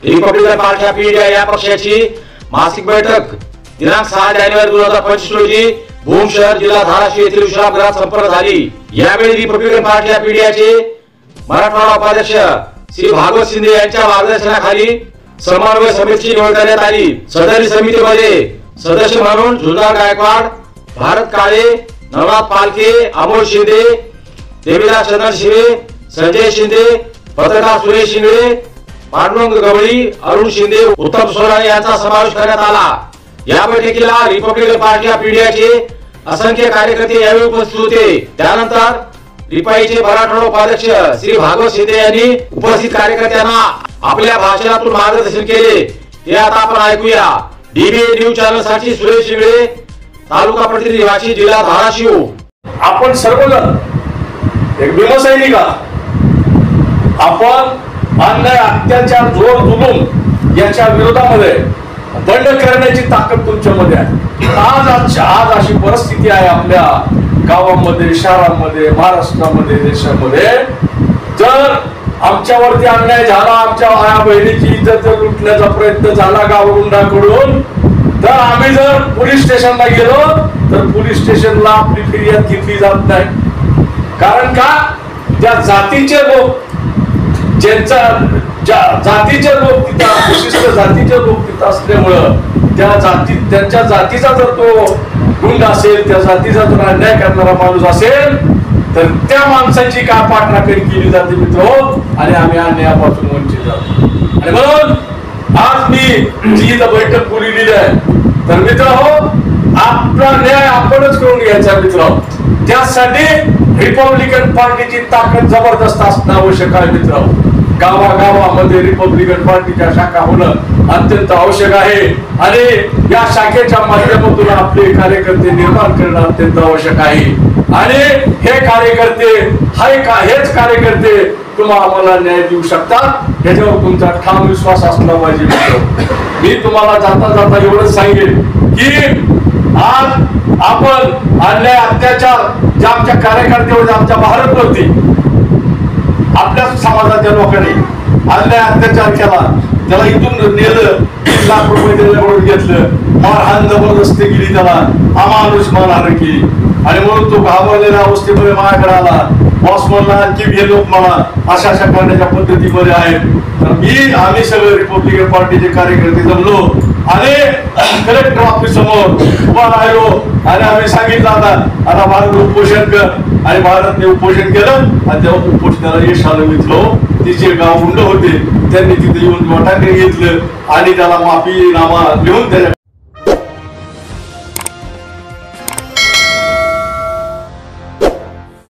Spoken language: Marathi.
रिपब्लिकन पार्टी ऑफ इंडिया या पक्षाची मासिक बैठक दिनांक 6 जानेवारी 2025 रोजी भूम शहर जिल्हा धाराशिव येथील विश्रामगृहात संपन्न झाली। यावेळी रिपब्लिकन पार्टी ऑफ इंडियाचे मराठवाडा उपाध्यक्ष श्री भागवत शिंदे यांच्या मार्गदर्शनाखाली समन्वय समितीची निवड करण्यात आली। सदरी समितीमध्ये सदस्य म्हणून झुंजार गायकवाड, भारत काळे, नवनाथ पालके, अमोल शिंदे, देवीदास चंदन शिवे, संजय शिंदे, पत्रकार सुरेश शिंगळे, पांडुरंग गवळी, अरुण शिंदे, उत्तम सोनाने यांचा समावेश करण्यात आला। या बैठकीला रिपब्लिकन पार्टी ऑफ इंडियाचे असंख्य कार्यकर्ते यावेळी उपस्थित होते। त्यानंतर रिपाईचे मराठवाडा उपाध्यक्ष श्री भागवत शिंदे यांनी उपस्थित कार्यकर्त्यांना आपल्या भाषणातून मार्गदर्शन केले। ते आता आपण ऐकूया। डीबी न्यूज चॅनल साठी सुरेश शिंगळे, तालुका प्रतिनिधी वाशी, जिल्हा धाराशिव। आपण सर्वजण एक भीमसैनिक आहात। आपण अन्याय, अत्याचार, जोर जुलूम याच्या विरोधामध्ये बंड करण्याची ताकद तुमच्यामध्ये आहे। आज अशी परिस्थिती आहे आपल्या गावामध्ये, शहरांमध्ये, महाराष्ट्रामध्ये, देशामध्ये। जर आमच्यावरती अन्याय झाला, आमच्या आया बहिणीची इज्जत लुटण्याचा प्रयत्न झाला गावगुंडाकडून, तर आम्ही जर पोलीस स्टेशनला गेलो तर पोलीस स्टेशनला आपली फिर्याद घेतली जात नाही। कारण का? ज्या जातीचे लोक, जातीचे लोक तिथं, विशिष्ट जातीचे लोक तिथं असल्यामुळं त्यांच्या जातीचा जर तो गुंड असेल, त्या जातीचा जर अन्याय करणारा माणूस असेल तर त्या माणसाची काय पाठराखण केली जाते मित्र, आणि आम्ही अन्यायापासून वंचित जातो। आणि म्हणून आज मी जी इथं बैठक बोलवलेली आहे, तर मित्र हो, आपला न्याय आपणच करून घ्यायचा मित्र। त्यासाठी रिपब्लिकन पार्टीची ताकद जबरदस्त असणं आवश्यक आहे मित्र। गावागावामध्ये रिपब्लिकन पार्टीच्या शाखा होणं अत्यंत आवश्यक आहे, आणि या शाखेच्या माध्यमातून आपले कार्यकर्ते निर्माण करणं अत्यंत आवश्यक आहे। आणि हेच कार्यकर्ते तुम्हाला न्याय देऊ शकतात, याच्यावर तुमचा ठाम विश्वास असला पाहिजे मित्र। मी तुम्हाला जाता जाता एवढंच सांगेन की आज आपण अन्याय, अत्याचार जे आमच्या कार्यकर्त्यावर, आमच्या भारतवरती आपल्या समाजाच्या लोकांनी अन्याय अत्याचार केला, त्याला इथून नेलं, 3 लाख रुपये त्याच्याकडून घेतलं, मारहाण जबरदस्ती केली, त्याला अमानुष मारहाण केली, आणि म्हणून तो घाबरलेल्या अवस्थेमध्ये माझ्याकडे आला। बॉस म्हणला की हे लोक मला अशा करण्याच्या पद्धतीमध्ये आहेत। तर आम्ही सगळे रिपब्लिकन पार्टीचे कार्यकर्ते जमलो आणि कलेक्टर ऑफिस समोर उभा राहिलो, आणि आम्ही सांगितलं आता भारत उपोषण कर, आणि भारतने उपोषण केलं, आणि तेव्हा उपोषणाला यश आलं मित्र। तिचे गाव गुंड होते, त्यांनी तिथे येऊन वाटाणे घेतलं आणि त्याला माफीनामा लिहून त्याच्या